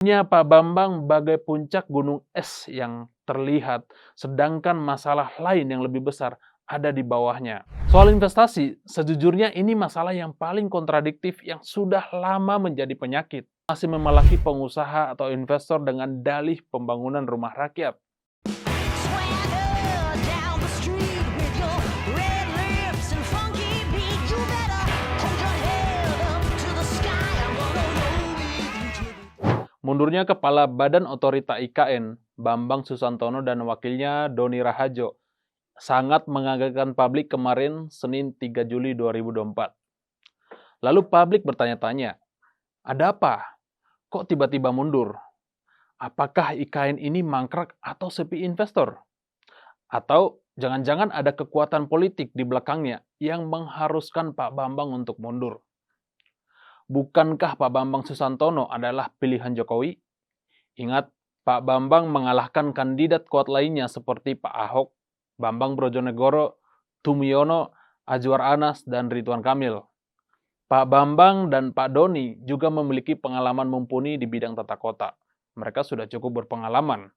Pak Bambang bagai puncak gunung es yang terlihat, sedangkan masalah lain yang lebih besar ada di bawahnya. Soal investasi, sejujurnya ini masalah yang paling kontradiktif yang sudah lama menjadi penyakit. Masih memalaki pengusaha atau investor dengan dalih pembangunan rumah rakyat. Swagger down the street with your red lips and funky beat. You better hold your head up to the sky. I'm gonna roll with you till the Mundurnya Kepala Badan Otorita IKN, Bambang Susantono dan wakilnya Doni Rahajo, sangat mengagetkan publik kemarin Senin 3 Juli 2024. Lalu publik bertanya-tanya, ada apa? Kok tiba-tiba mundur? Apakah IKN ini mangkrak atau sepi investor? Atau jangan-jangan ada kekuatan politik di belakangnya yang mengharuskan Pak Bambang untuk mundur? Bukankah Pak Bambang Susantono adalah pilihan Jokowi? Ingat, Pak Bambang mengalahkan kandidat kuat lainnya seperti Pak Ahok, Bambang Brojonegoro, Tumiono, Azwar Anas, dan Ridwan Kamil. Pak Bambang dan Pak Doni juga memiliki pengalaman mumpuni di bidang tata kota. Mereka sudah cukup berpengalaman.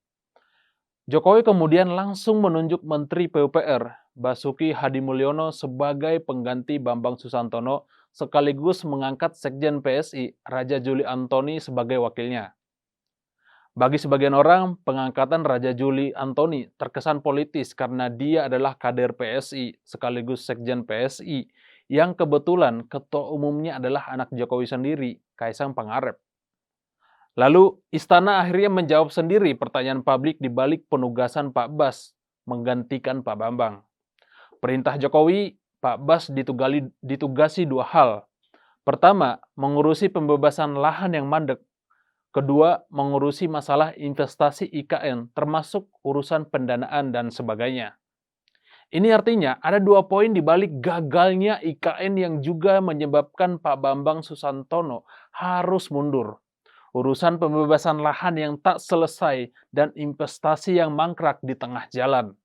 Jokowi kemudian langsung menunjuk Menteri PUPR, Basuki Hadimulyono sebagai pengganti Bambang Susantono, sekaligus mengangkat Sekjen PSI, Raja Juli Antoni sebagai wakilnya. Bagi sebagian orang, pengangkatan Raja Juli Antoni terkesan politis karena dia adalah kader PSI sekaligus Sekjen PSI yang kebetulan ketua umumnya adalah anak Jokowi sendiri, Kaisang Pangarep. Lalu, Istana akhirnya menjawab sendiri pertanyaan publik di balik penugasan Pak Bas menggantikan Pak Bambang. Perintah Jokowi, Pak Bas ditugasi dua hal. Pertama, mengurusi pembebasan lahan yang mandek. Kedua, mengurusi masalah investasi IKN, termasuk urusan pendanaan dan sebagainya. Ini artinya ada dua poin di balik gagalnya IKN yang juga menyebabkan Pak Bambang Susantono harus mundur. Urusan pembebasan lahan yang tak selesai dan investasi yang mangkrak di tengah jalan.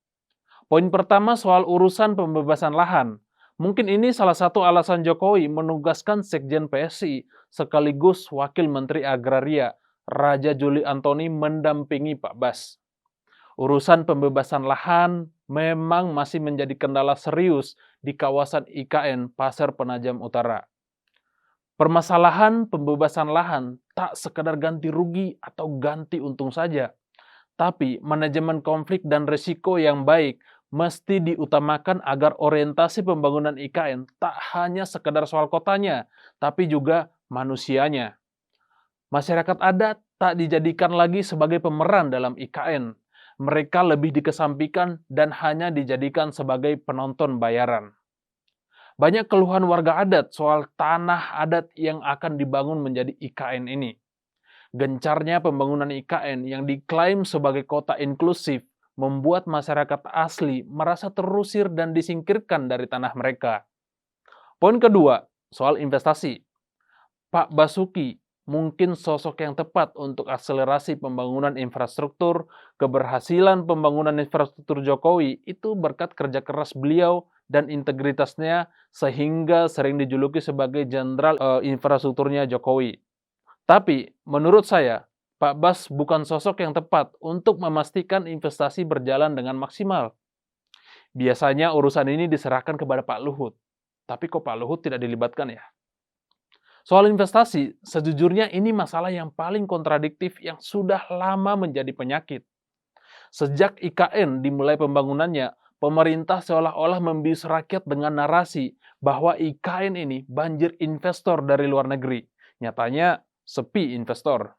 Poin pertama soal urusan pembebasan lahan. Mungkin ini salah satu alasan Jokowi menugaskan Sekjen PSI sekaligus Wakil Menteri Agraria, Raja Juli Antoni mendampingi Pak Bas. Urusan pembebasan lahan memang masih menjadi kendala serius di kawasan IKN Pasir Penajam Utara. Permasalahan pembebasan lahan tak sekedar ganti rugi atau ganti untung saja, tapi manajemen konflik dan risiko yang baik mesti diutamakan agar orientasi pembangunan IKN tak hanya sekedar soal kotanya, tapi juga manusianya. Masyarakat adat tak dijadikan lagi sebagai pemeran dalam IKN. Mereka lebih dikesampingkan dan hanya dijadikan sebagai penonton bayaran. Banyak keluhan warga adat soal tanah adat yang akan dibangun menjadi IKN ini. Gencarnya pembangunan IKN yang diklaim sebagai kota inklusif membuat masyarakat asli merasa terusir dan disingkirkan dari tanah mereka. Poin kedua, soal investasi. Pak Basuki mungkin sosok yang tepat untuk akselerasi pembangunan infrastruktur. Keberhasilan pembangunan infrastruktur Jokowi itu berkat kerja keras beliau dan integritasnya sehingga sering dijuluki sebagai jenderal infrastrukturnya Jokowi. Tapi menurut saya, Pak Bas bukan sosok yang tepat untuk memastikan investasi berjalan dengan maksimal. Biasanya urusan ini diserahkan kepada Pak Luhut. Tapi kok Pak Luhut tidak dilibatkan ya? Soal investasi, sejujurnya ini masalah yang paling kontradiktif yang sudah lama menjadi penyakit. Sejak IKN dimulai pembangunannya, pemerintah seolah-olah membius rakyat dengan narasi bahwa IKN ini banjir investor dari luar negeri. Nyatanya, sepi investor.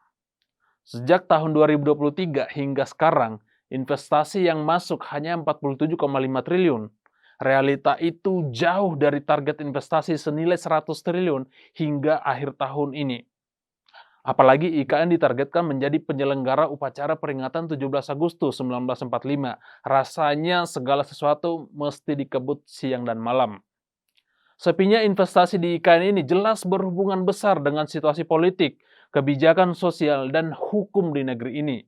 Sejak tahun 2023 hingga sekarang, investasi yang masuk hanya 47,5 triliun. Realita itu jauh dari target investasi senilai 100 triliun hingga akhir tahun ini. Apalagi IKN ditargetkan menjadi penyelenggara upacara peringatan 17 Agustus 1945. Rasanya segala sesuatu mesti dikebut siang dan malam. Sepinya investasi di IKN ini jelas berhubungan besar dengan situasi politik, kebijakan sosial, dan hukum di negeri ini.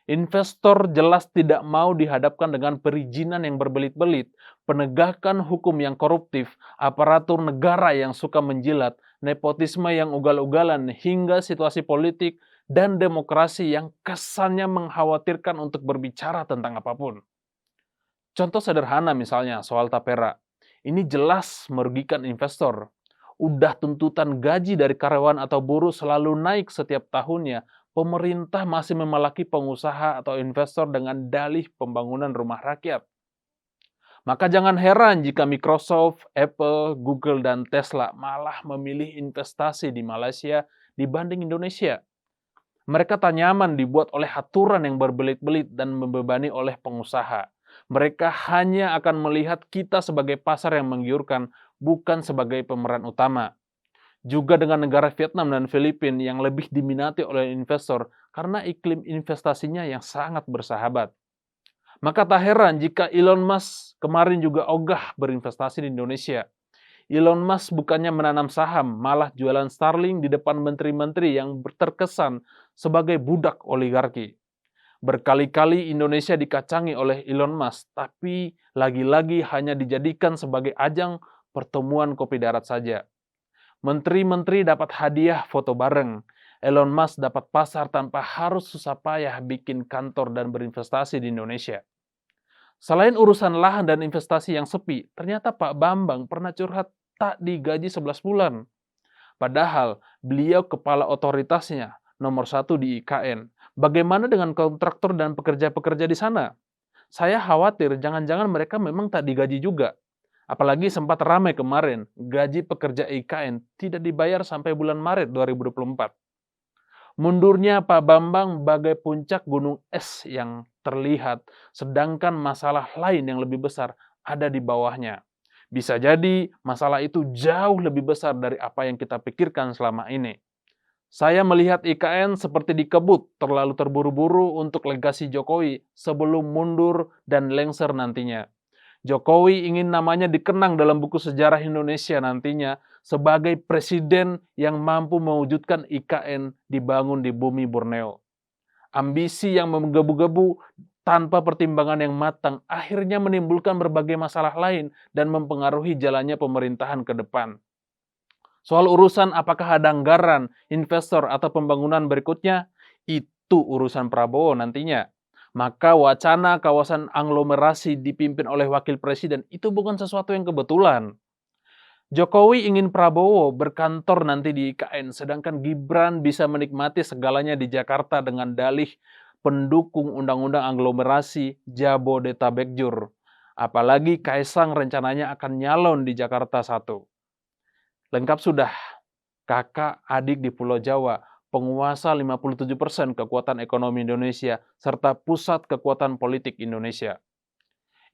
Investor jelas tidak mau dihadapkan dengan perizinan yang berbelit-belit, penegakan hukum yang koruptif, aparatur negara yang suka menjilat, nepotisme yang ugal-ugalan, hingga situasi politik dan demokrasi yang kesannya mengkhawatirkan untuk berbicara tentang apapun. Contoh sederhana misalnya soal tapera. Ini jelas merugikan investor. Udah tuntutan gaji dari karyawan atau buruh selalu naik setiap tahunnya, pemerintah masih memalaki pengusaha atau investor dengan dalih pembangunan rumah rakyat. Maka jangan heran jika Microsoft, Apple, Google, dan Tesla malah memilih investasi di Malaysia dibanding Indonesia. Mereka tak nyaman dibuat oleh aturan yang berbelit-belit dan membebani oleh pengusaha. Mereka hanya akan melihat kita sebagai pasar yang menggiurkan, bukan sebagai pemeran utama. Juga dengan negara Vietnam dan Filipina yang lebih diminati oleh investor karena iklim investasinya yang sangat bersahabat. Maka tak heran jika Elon Musk kemarin juga ogah berinvestasi di Indonesia. Elon Musk bukannya menanam saham, malah jualan Starlink di depan menteri-menteri yang terkesan sebagai budak oligarki. Berkali-kali Indonesia dikacangi oleh Elon Musk, tapi lagi-lagi hanya dijadikan sebagai ajang pertemuan kopi darat saja. Menteri-menteri dapat hadiah foto bareng. Elon Musk dapat pasar tanpa harus susah payah bikin kantor dan berinvestasi di Indonesia. Selain urusan lahan dan investasi yang sepi, ternyata Pak Bambang pernah curhat tak digaji 11 bulan. Padahal beliau kepala otoritasnya, nomor 1 di IKN. Bagaimana dengan kontraktor dan pekerja-pekerja di sana? Saya khawatir jangan-jangan mereka memang tak digaji juga. Apalagi sempat ramai kemarin, gaji pekerja IKN tidak dibayar sampai bulan Maret 2024. Mundurnya Pak Bambang bagai puncak gunung es yang terlihat, sedangkan masalah lain yang lebih besar ada di bawahnya. Bisa jadi masalah itu jauh lebih besar dari apa yang kita pikirkan selama ini. Saya melihat IKN seperti dikebut terlalu terburu-buru untuk legasi Jokowi sebelum mundur dan lengser nantinya. Jokowi ingin namanya dikenang dalam buku sejarah Indonesia nantinya sebagai presiden yang mampu mewujudkan IKN dibangun di bumi Borneo. Ambisi yang menggebu-gebu tanpa pertimbangan yang matang akhirnya menimbulkan berbagai masalah lain dan mempengaruhi jalannya pemerintahan ke depan. Soal urusan apakah ada anggaran, investor, atau pembangunan berikutnya, itu urusan Prabowo nantinya. Maka wacana kawasan aglomerasi dipimpin oleh wakil presiden itu bukan sesuatu yang kebetulan. Jokowi ingin Prabowo berkantor nanti di IKN, sedangkan Gibran bisa menikmati segalanya di Jakarta dengan dalih pendukung undang-undang aglomerasi Jabodetabekjur. Apalagi Kaisang rencananya akan nyalon di Jakarta 1. Lengkap sudah, kakak adik di Pulau Jawa, penguasa 57% kekuatan ekonomi Indonesia, serta pusat kekuatan politik Indonesia.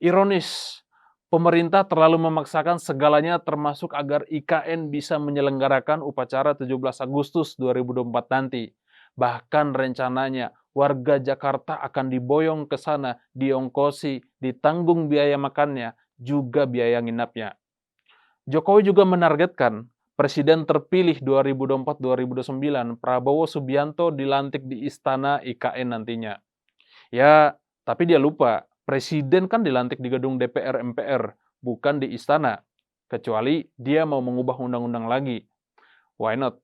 Ironis, pemerintah terlalu memaksakan segalanya termasuk agar IKN bisa menyelenggarakan upacara 17 Agustus 2024 nanti. Bahkan rencananya warga Jakarta akan diboyong ke sana, diongkosi, ditanggung biaya makannya, juga biaya nginapnya. Jokowi juga menargetkan Presiden terpilih 2024-2029 Prabowo Subianto dilantik di Istana IKN nantinya. Ya, tapi dia lupa, Presiden kan dilantik di gedung DPR MPR, bukan di Istana. Kecuali dia mau mengubah undang-undang lagi. Why not?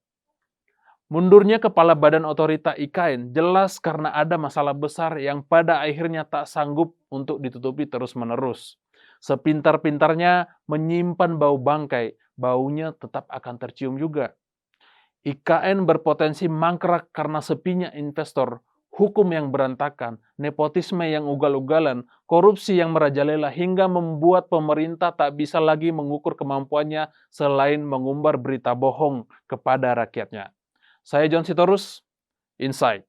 Mundurnya Kepala Badan Otorita IKN jelas karena ada masalah besar yang pada akhirnya tak sanggup untuk ditutupi terus-menerus. Sepintar-pintarnya menyimpan bau bangkai, baunya tetap akan tercium juga. IKN berpotensi mangkrak karena sepinya investor, hukum yang berantakan, nepotisme yang ugal-ugalan, korupsi yang merajalela hingga membuat pemerintah tak bisa lagi mengukur kemampuannya selain mengumbar berita bohong kepada rakyatnya. Saya John Sitorus, Insight.